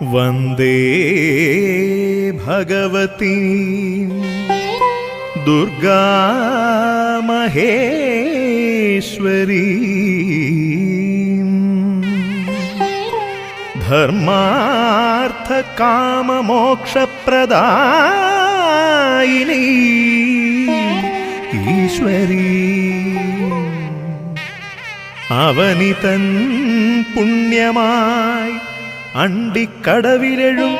വന്ദേ ഭഗവതി ദുർഗാമഹേശ്വരി ധർമാർത്ഥകാമമോക്ഷപ്രദായിനി ഈശ്വരി. അവനിതൻ പുണ്യമായി അണ്ടിക്കടവിലെഴും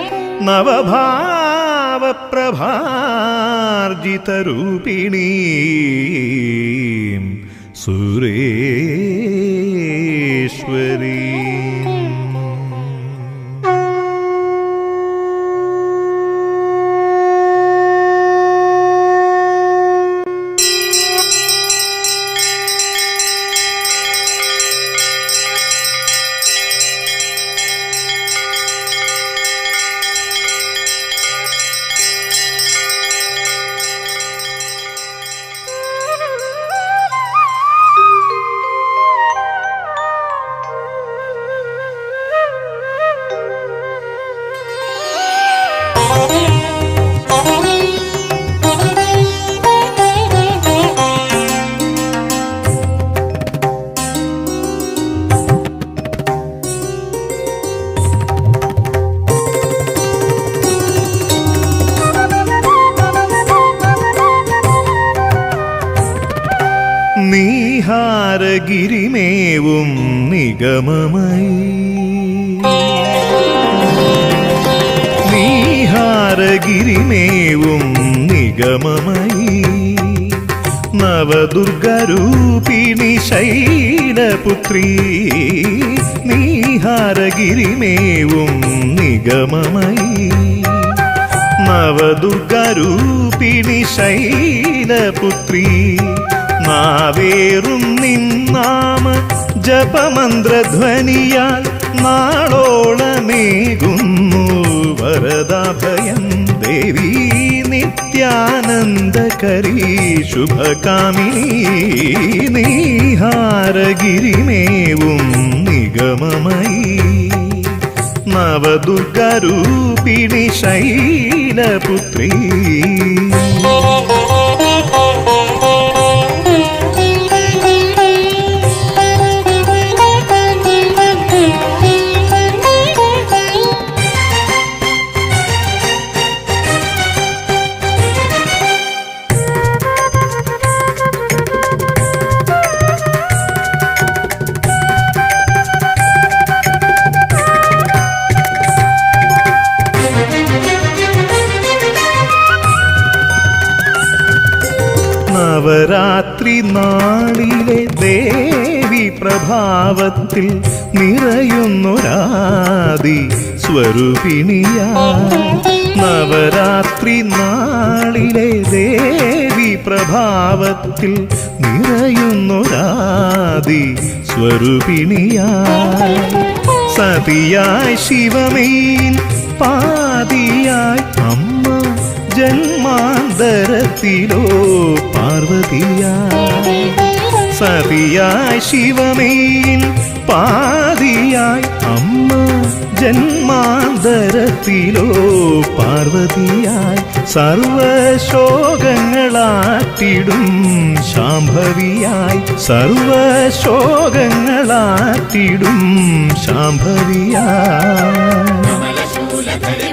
നവഭാവപ്രഭാർജിതരൂപിണീ സുരേശ്വരീ. നീഹാരഗിരിമേവും നിഗമമയി നീഹാരഗിരിമേവും നിഗമമയി നവദുർഗരൂപിണി ശൈലപുത്രീ. നീഹാരഗിരിമേവും നിഗമമയി നവദുർഗരൂപിണി ശൈലപുത്രീ. നാവേറും നിന്നാമ ജപമന്ത്രധ്വനിയാൽ നാളോളമേകുന്നു വരദാഭയം ദേവി നിത്യാനന്ദകരീ ശുഭകാമിനീ. നീഹാരഗിരിമേവും നിഗമമയി നവദുർഗരൂപിണി ശൈലപുത്രീ. നവരാത്രി നാളിലെ ദേവി പ്രഭാവത്തിൽ നിറയുന്നൊരാദി സ്വരൂപിണിയായി. നവരാത്രി നാളിലെ ദേവി പ്രഭാവത്തിൽ നിറയുന്നൊരാദി സ്വരൂപിണിയായി. സതിയായി ശിവമേൻ പാതിയായി അമ്മ ജന്മാന്തരത്തിലോ പാർവതിയായി. സതിയായി ശിവമേൻ പാതിയായി അമ്മ ജന്മാന്തരത്തിലോ പാർവതിയായി. സർവശോകങ്ങളാറ്റിടും ശാംഭവിയായി സർവശോകങ്ങളാറ്റിടും ശാംഭവിയായി. കമലശൂലധരി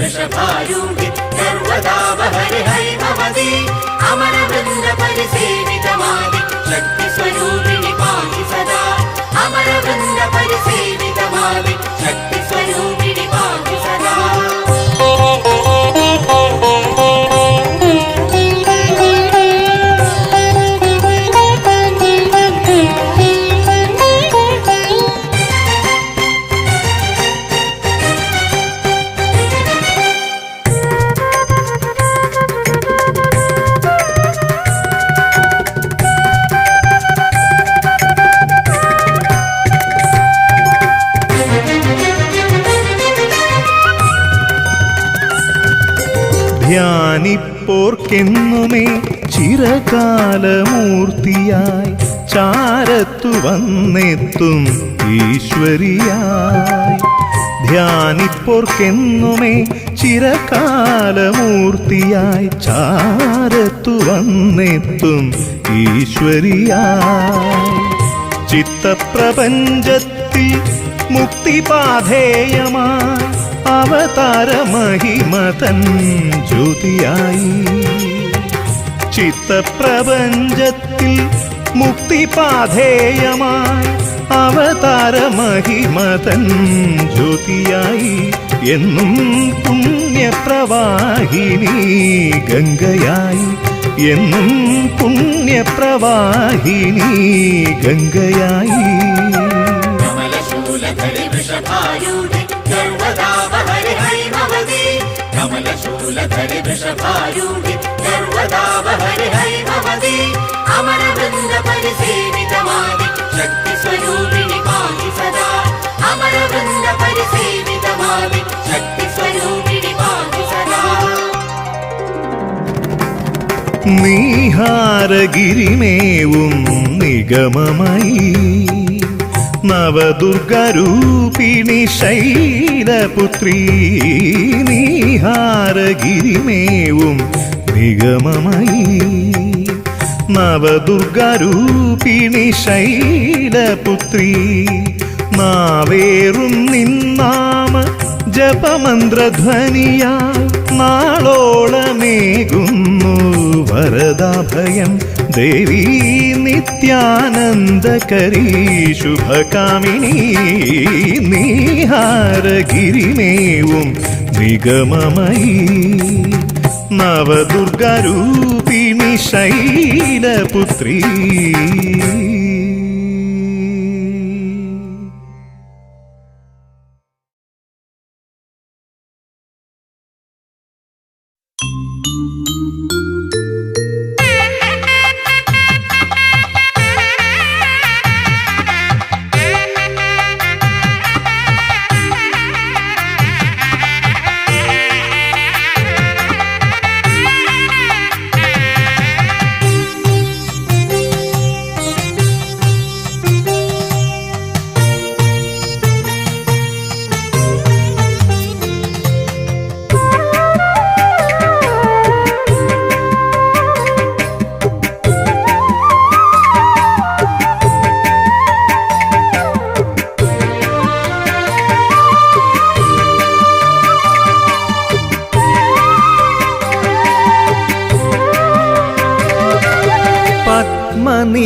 വൃഷഭാരൂഢി സർവദാവഹരി ഹൈമവതി. അമരവൃന്ദ പരിസേവിതമാതി ശക്തി സ്വരൂപിണി പാഹി സദാ. അമരവൃന്ദ പരിസേവിതമാതി ശക്തി സ്വരൂപിണി പാഹി സദാ. ധ്യാനിപ്പോർക്കെന്നുമേ ചിരകാലമൂർത്തിയായി ചാരത്തു വന്നെത്തും ഈശ്വരിയായി ധ്യാനിപ്പോർക്കെന്നുമേ ചിരകാലമൂർത്തിയായി ചാരത്തു വന്നെത്തും ഈശ്വരിയായി ചിത്തപ്രപഞ്ചത്തിൽ മുക്തിപാധേയമായി അവതാരമഹിമതൻ ജ്യോതിയായി ചിത്തപ്രപഞ്ചത്തിൽ മുക്തിപാധേയമായി അവതാരമഹിമതൻ ജ്യോതിയായി എന്നും പുണ്യപ്രവാഹിനി ഗംഗയായി എന്നും പുണ്യപ്രവാഹിനി ഗംഗയായി കമലശൂലധരി വൃഷഭാരൂഢി സർവദാവഹരി ഹൈമവതി കമലശൂലധരി വൃഷഭാരൂഢി സർവദാവഹരി ഹൈമവതി അമരവൃന്ദ പരിസേവിതമാതി ശക്തി സ്വരൂപിണി പാഹി സദാ അമരവൃന്ദ പരിസേവിതമാതി ശക്തി സ്വരൂപിണി പാഹി സദാ നീഹാരഗിരിമേവും നിഗമമായി നവദുർഗരൂപിണി ശൈലപുത്രീ നീഹാരഗിരിമേവും നിഗമമായി നവദുർഗരൂപിണി ശൈലപുത്രീ നാവേറും നിന്നാമ ജപമന്ത്രധ്വനിയാൽ നാളോളമേകുന്നു വരദാഭയം ദേവി നിത്യാനന്ദകരീ ശുഭകാമിനി നീഹാരഗിരിമേവും നിഗമമയി നവദുർഗരൂപിണി ശൈലപുത്രീ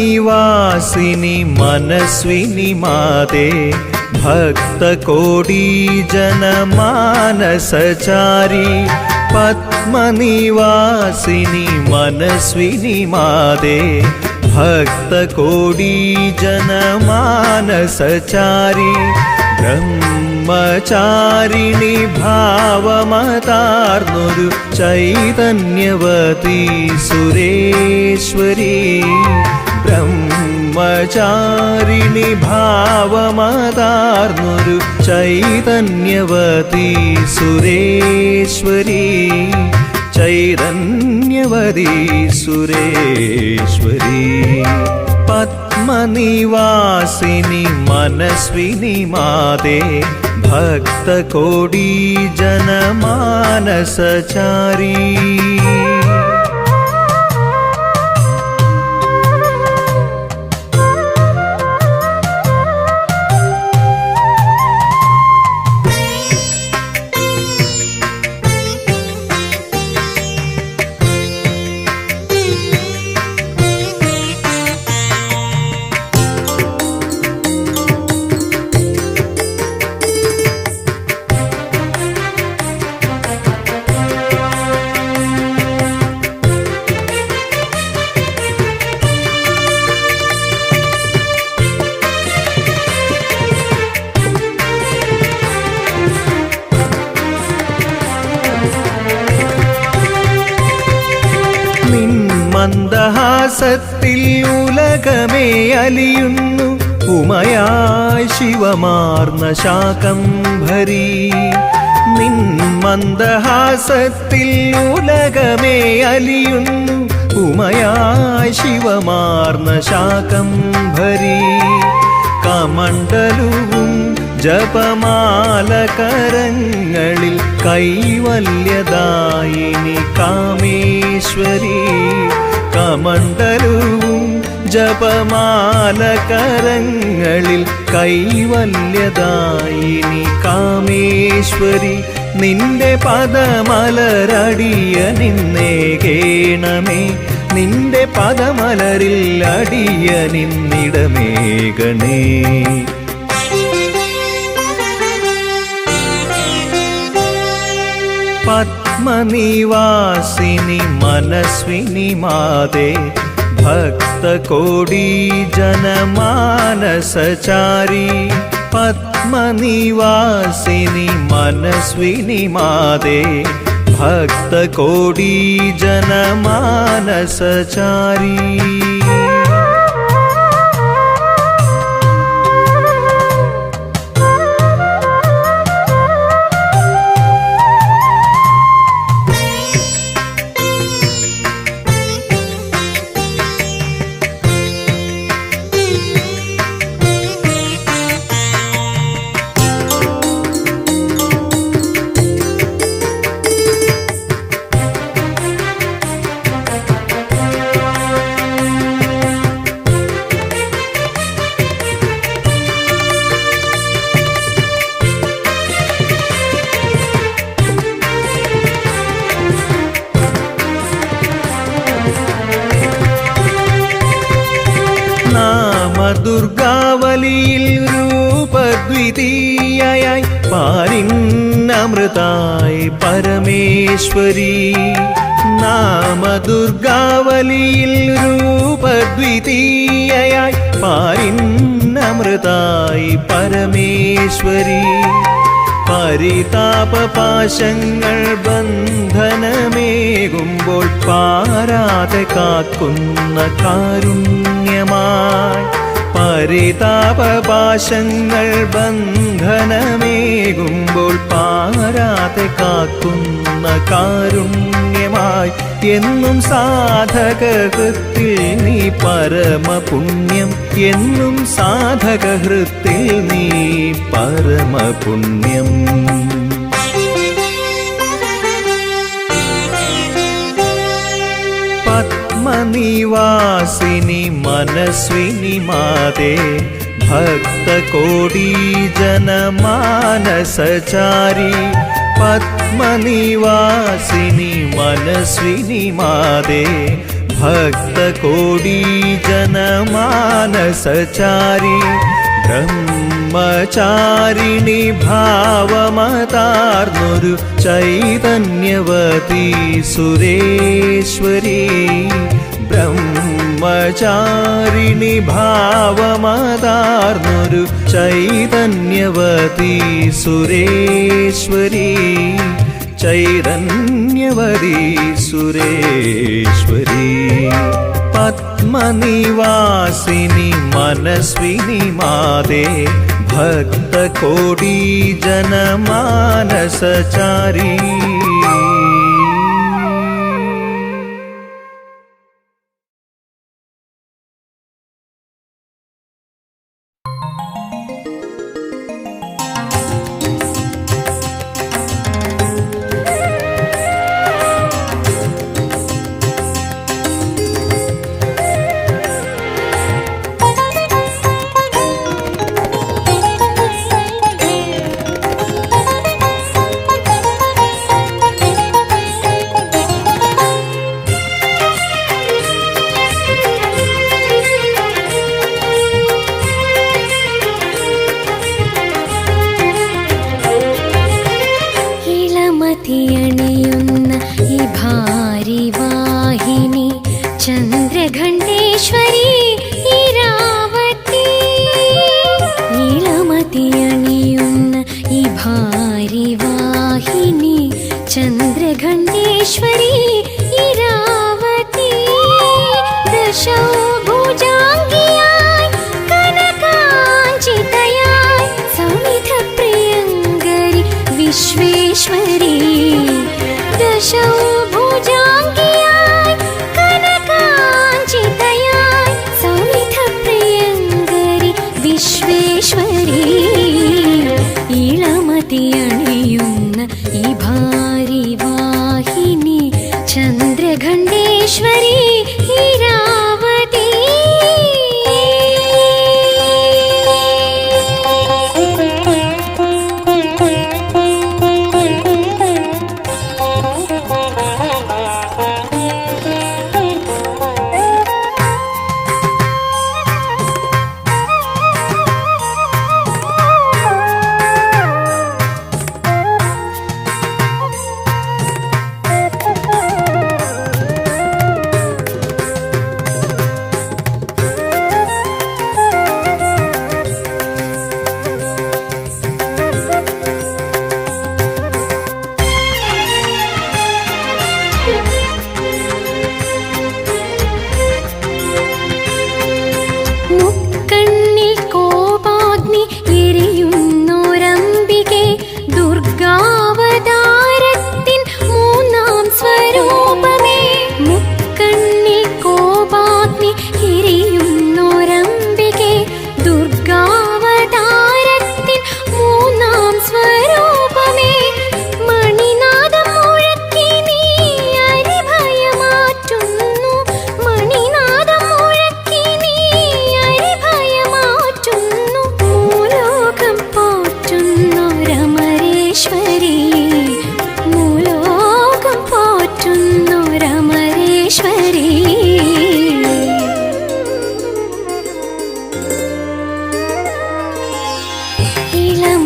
निवासिनि मनस्विनि माते भक्तकोटी जनमानसचारी पद्मनिवासिनि मनस्विनि माते भक्तकोटी जनमानसचारी ब्रह्मचारिणि भावमतार्नुरु चैतन्यवती सुरेश्वरी ब्रह्मचारिणि भावमतार्नुरु चैतन्यवती सुरेश्वरी चैतन्यवती सुरेश्वरी पद्मनिवासिनि मनस्विनि माते भक्तकोटी जनमानसचारी മന്ദഹാസത്തിൽ ഉലകമേ അലിയുന്നു ഉമയായി ശിവമാർന്ന ശാകംഭരി നിൻ മന്ദഹാസത്തിൽ ഉലകമേ അലിയുന്നു ഉമയായി ശിവമാർന്ന ശാകംഭരി കമണ്ഡലുവും ജപമാല കരങ്ങളിൽ കൈവല്യദായിനി കാമേശ്വരി കമണ്ഡലുവും ജപമാല കരങ്ങളിൽ കൈവല്യദായിനി കാമേശ്വരി നിന്റെ പദമലരടിയ നിന്നേകേണമേ നിന്റെ പദമലരിൽ അടിയ നിന്നിടമേകണേ പത്മനിവാസിനി മനസ്വിനി മാതേ ഭക്തകോടി ജനമാനസചാരി പത്മനിവാസിനി മനസ്വിനി മാതേ ഭക്തകോടി ജനമാനസചാരി ദുർഗാവലിയിൽ രൂപദ്വിതീയയായി പാരിന്നമൃതായി പരമേശ്വരി നാമദുർഗാവലിയിൽ രൂപദ്വിതീയയായി പാരിന്നമൃതായി പരമേശ്വരി പരിതാപപാശങ്ങൾ ബന്ധനമേകുമ്പോൾ പാരാതെ കാക്കുന്ന കാരുണ്യമായി പരിതാപപാശങ്ങൾ ബന്ധനമേകുമ്പോൾ പാരാതെ കാക്കുന്ന കാരുണ്യമായി എന്നും സാധകഹൃത്തിൽ നീ പരമപുണ്യം എന്നും സാധകഹൃത്തിൽ നീ പരമപുണ്യം പത്മനിവാസിനി മനസ്വിനി മാതേ ഭക്തകോടി ജനമാനസചാരി പത്മനിവാസിനി മനസ്വിനി മാതേ ഭക്തകോടി ജനമാനസചാരി ബ്രഹ്മചാരിണി ഭാവമതാർന്നൊരു ചൈതന്യവതി സുരേശ്വരി ബ്രഹ്മചാരിണി ഭാവമതാർന്നൊരു ചൈതന്യവതി സുരേശ്വരി ചൈതന്യവതി സുരേശ്വരി പത്മനിവാസിനി മനസ്വിനി മാതേ ഭക്തകോടി ജനമാനസചാരി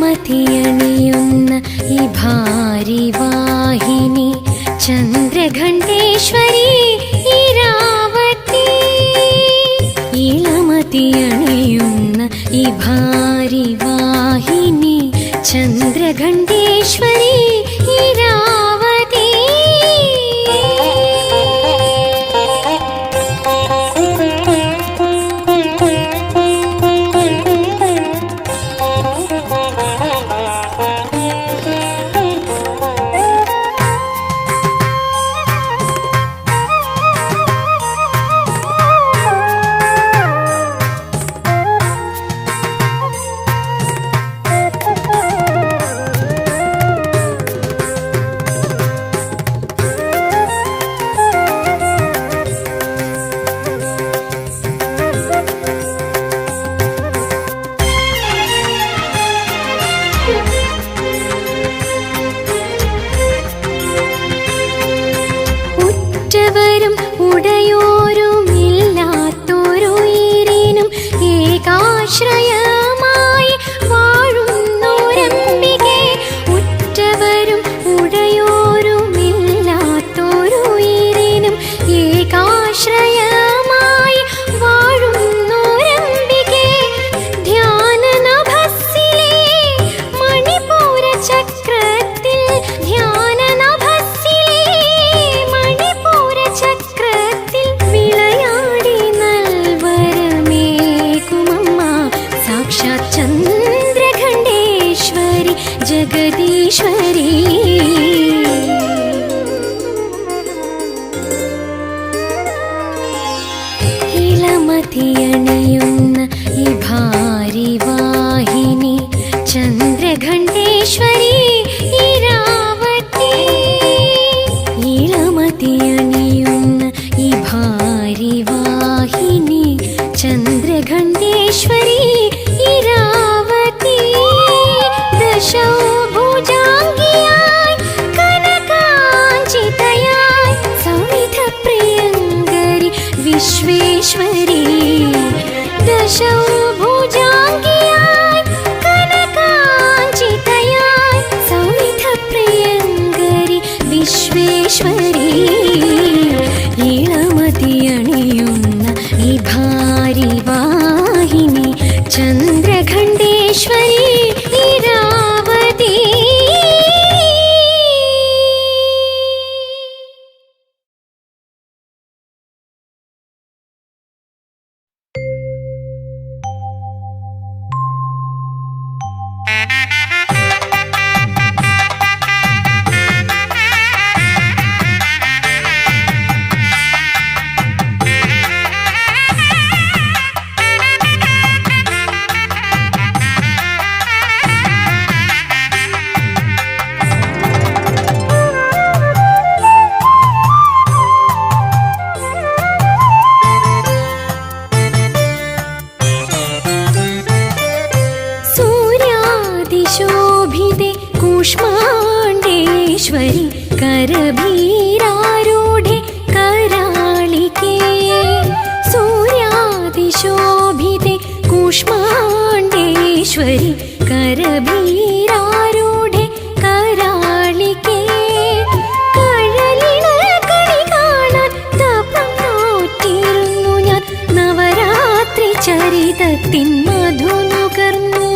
ഇളമതിയണിയുന്ന ഈ ഭാരിവാഹിനി ചന്ദ്രഘണ്ഠേശ്വരി ഇരാവതി. ഇളമതിയണിയുന്ന ഈ ഭാരിവാഹിനി ചന്ദ്രഘണ്ഠേശ്വരി ഇരാവതി. ഉറ്റവരും ഉടയോരുമില്ലാത്തൊരുയിരിനും ഏകാശ്രയമായി വാഴുന്നോരംബികേ. ഉറ്റവരും ഉടയോരുമില്ലാത്തൊരുയിരിനും ഏകാശ്രയമായി വാഴുന്നോരംബികേ. ധ്യാനനഭസ്സിലെ മണിപൂര ചക്രത്തിൽ ചക്രത്തിൽ വിളയാടി നൽവരമേകുമമ്മ സാക്ഷാത് ചന്ദ്രഘണ്ഠേശ്വരി ജഗദീശ്വരി. ഇളമതിയണിയുന്ന ഈ ഭാരിവാഹിനി ചന്ദ്രഘണ്ഠേശ്വരി ഇരാവതി. ഇളമതിയണിയുന്ന ഈ ഭാരിവാഹിനി ചന്ദ്രഘണ്ഠേശ്വരി ഇരാവതി. ദശഭുജാംഗിയായി കനകാഞ്ചിതയായി സവിധ പ്രിയങ്കരി വിശ്വേശ്വരി. ദശഭുജാംഗിയായി കനകാഞ്ചിതയായി സവിധ പ്രിയങ്കരി വിശ്വേശ്വരി. ഇളമതിയണിയുന്ന ഈ ഭാരിവാഹിനി ചന്ദ്രഘണ്ഠേശ്വരി ഇരാവതി. സൂര്യാദിശോഭിതേ കൂഷ്മാണ്ഡേശ്വരി കരഭീരാരൂഢേ कराळिके. सूर्यादिशोभिते കൂഷ്മാണ്ഡേശ്വരി करभीरारूढे कराळिके. കഴലിണ കണി കാണാൻ തപം നോറ്റിരുന്നു ഞാൻ നവരാത്രി ചരിതത്തിൻ മധുനുകർന്നു.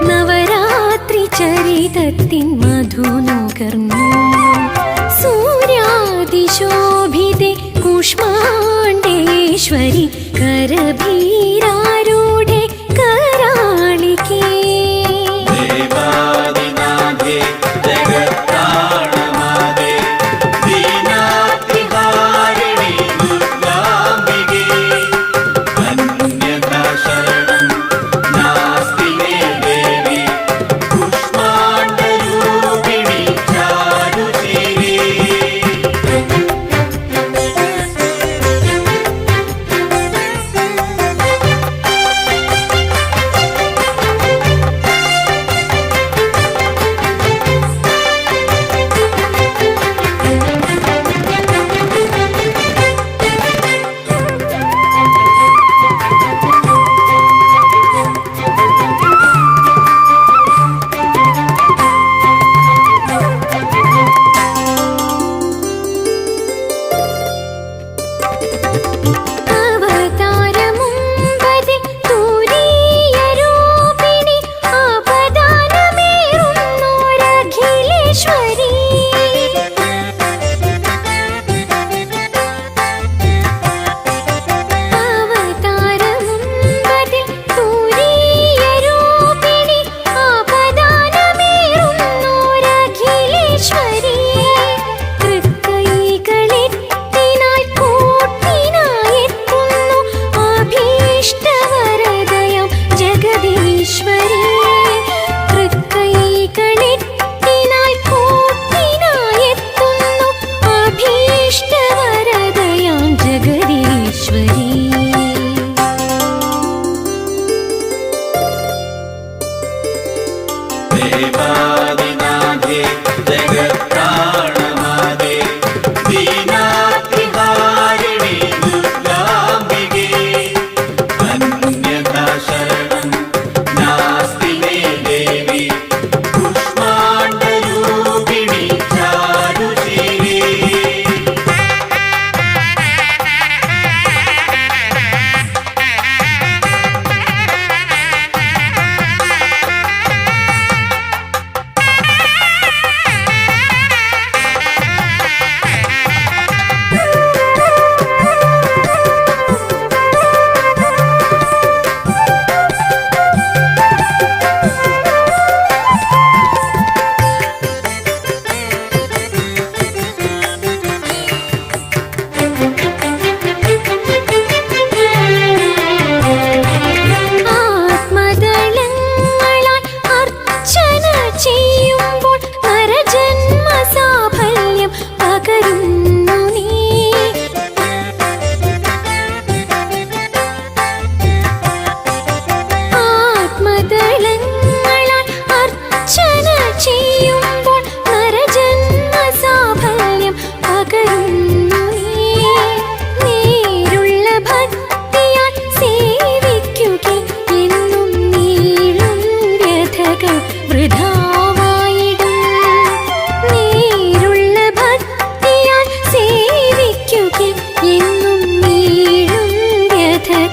നവരാത്രി ചരിതത്തിൻ മധുനുകർന്നു. സൂര്യാദിശോഭിതേ കൂഷ്മാണ്ഡേശ്വരി करभीरारूढे कराळिके. देवादिनाथे जगत्प्राणनाथे दीनार्तिहारिणि दुर्गाम्बिके. अन्यथा शरणं नास्ति मे देवी कूष्माण्डरूपिणि चारुशिरे.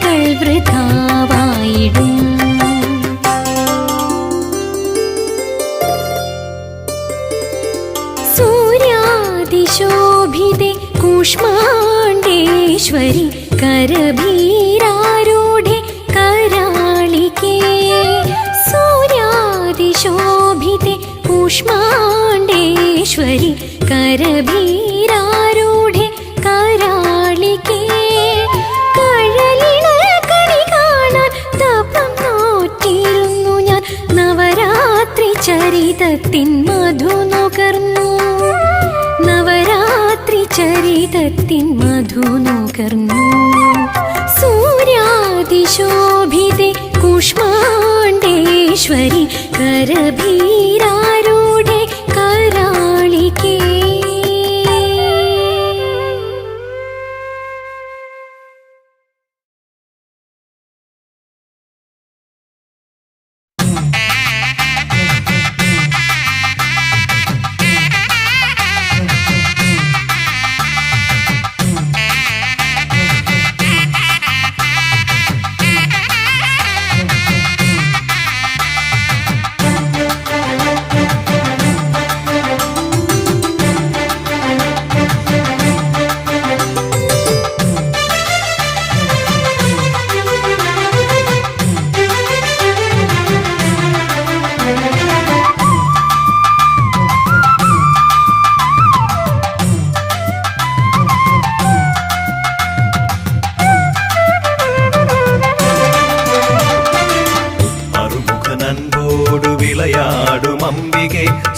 നാളുകൾ വൃഥാവായിടും. സൂര്യാതിശോഭിതേ കൂഷ്മാണ്ഡേശ്വരി കരഭീരാരൂഢേ कराळिके. सूर्यादिशोभिते कूष्माण्डेश्वरि करभीरारूढे कराळिके. കഴലിണക്കണി കാണാൻ തപം നോറ്റിരുന്നു ഞാൻ. നവരാത്രി ചരിതത്തിൻ മധു നുകർന്നു. നവരാത്രി ചരിതത്തിൻ മധു നുകർന്നു. सूर्यादिशोभिते कूष्माण्डेश्वरि करभीरारूढे कराळिके.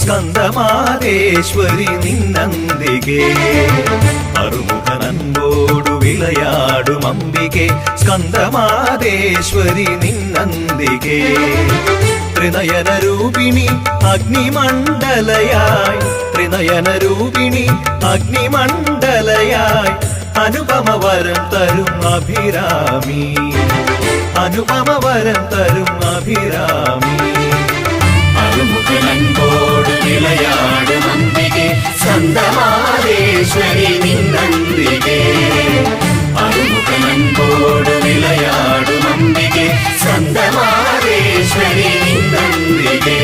സ്കന്ദമാതേശ്വരി നിന്നന്തികേ. അറുമുഖനൻപോടു വിളയാടും അംബികേ സ്കന്ദമാതേശ്വരി നിന്നന്തികേ. ത്രിനയനരൂപിണി അഗ്നിമണ്ഡലയായി ത്രിനയനരൂപിണി അഗ്നിമണ്ഡലയായി അനുപമവരം തരും അഭിരാമി അനുപമവരം തരും അഭിരാമി. അറുമുഖനൻപോടു വിളയാടും അംബികേ സ്കന്ദമാതേശ്വരി നിന്നന്തികേ. അറുമുഖനൻപോടു വിളയാടും അംബികേ സ്കന്ദമാതേശ്വരി നിന്നന്തികേ.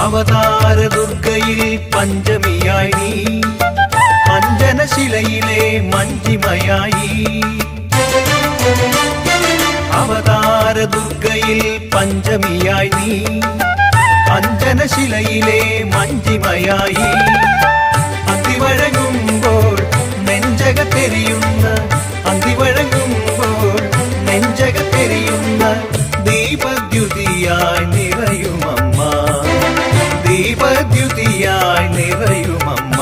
അവതാര ദുർഗയിൽ പഞ്ചമിയായി നീ അഞ്ജനശിലയിലെ മഞ്ജിമയായി. അവതാര ദുർഗയിൽ പഞ്ചമിയായി നീ അഞ്ജനശിലയിലെ മഞ്ജിമയായി. അന്തിവഴങ്ങുമ്പോൾ നെഞ്ചകത്തെരിയുന്ന അന്തിവഴങ്ങുമ്പോൾ നെഞ്ചകത്തെരിയുന്ന ദീപദ്യുതിയായി നിറയുമമ്മ ദീപദ്യുതിയായി നിറയുമമ്മ.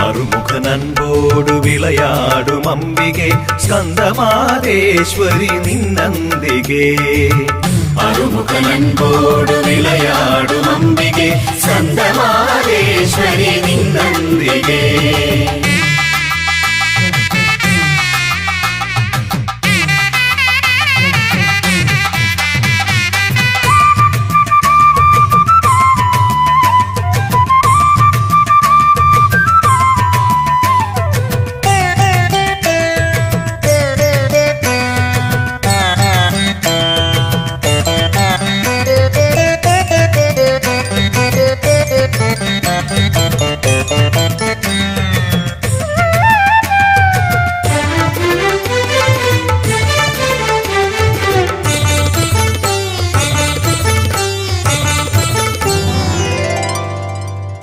അറുമുഖനൻപോടു വിളയാടും അംബികേ സ്കന്ദമാതേശ്വരി നിന്നന്തികേ. അറുമുഖനൻപോടു വിളയാടും അംബികേ സ്കന്ദമാതേശ്വരി നിന്നന്തികേ.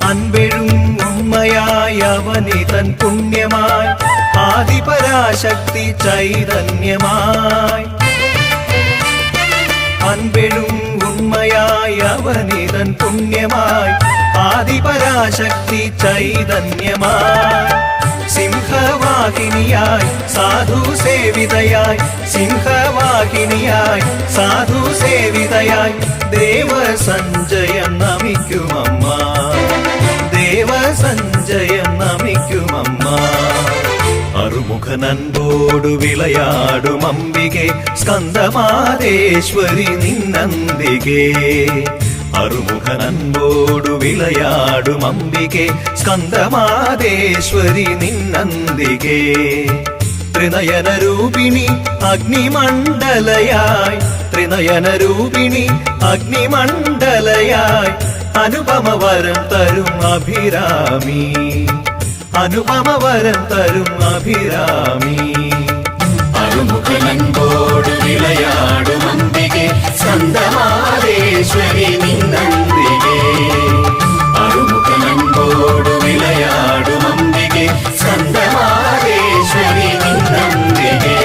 അൻപെഴും ഉണ്മയായ അവനിതൻ പുണ്യമായി ആദിപരാശക്തി ചൈതന്യമായി. അൻപെഴും ഉണ്മയായി അവനിതൻ പുണ്യമായി ആദിപരാശക്തി ചൈതന്യമായി സിംഹവാഹിനിയായി സാധു സേവിതയായി സിംഹവാഹിനിയായി സാധു സേവിതയായി ദേവസഞ്ജയം നമിക്കുമമ്മ ദേവസഞ്ജയം നമിക്കുമമ്മ അറുമുഖനൻപോടു വിളയാടും അംബികെ സ്കന്ദമാതേശ്വരി നിന്നന്തികേ അറുമുഖനൻപോടു വിളയാടും അംബികെ സ്കന്ദമാതേശ്വരി നിന്നന്തികേ ത്രിനയനരൂപിണി അഗ്നിമണ്ഡലയായി ത്രിനയനരൂപിണി അഗ്നിമണ്ഡലയായി അനുപമവരം തരും അഭിരാമി അനുപമവരം തരും അഭിരാമി അറുമുഖനൻപോടു വിളയാടും അംബികെ സ്കന്ദമാതേശ്വരി നിന്നന്തികേ അറുമുഖനൻപോടു വിളയാടും അംബികെ സ്കന്ദമാതേശ്വരി നിന്നന്തികേ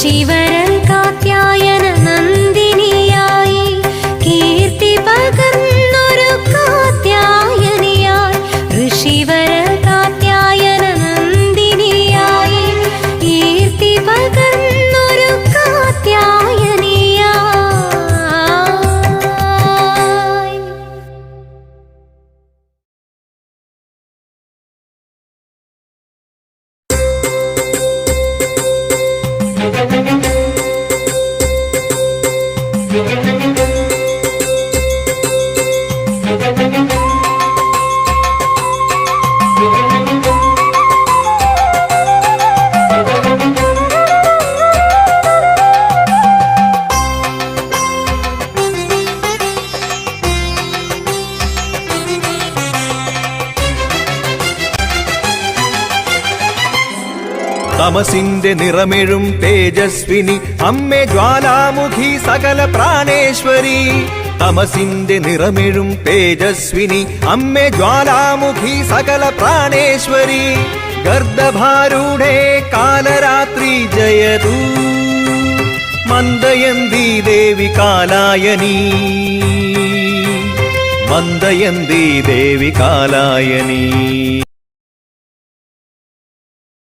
ഋഷിവരൻ കാത്യായന നന്ദിനിയായി കീർത്തി പകർന്നൊരു കാത്യായനിയായി ഋഷിവരൻ കാത്യായന നന്ദിനിയായി കീർത്തി പകർന്നൊരു കാത്യായനിയായി. തമസിന്റെ നിറമെഴും തേജസ്വിനി അമ്മേ ജ്വാലാമുഖി സകല പ്രാണേശ്വരി. തമസിന്റെ നിറമെഴും തേജസ്വിനി അമ്മേ ജ്വാലാമുഖി സകല പ്രാണേശ്വരി. ഗർദഭാരൂഢേ കാലരാത്രി ജയതൂ മന്ദയന്തി ദേവി കാലായനി. മന്ദയന്തി ദേവി കാലായനി.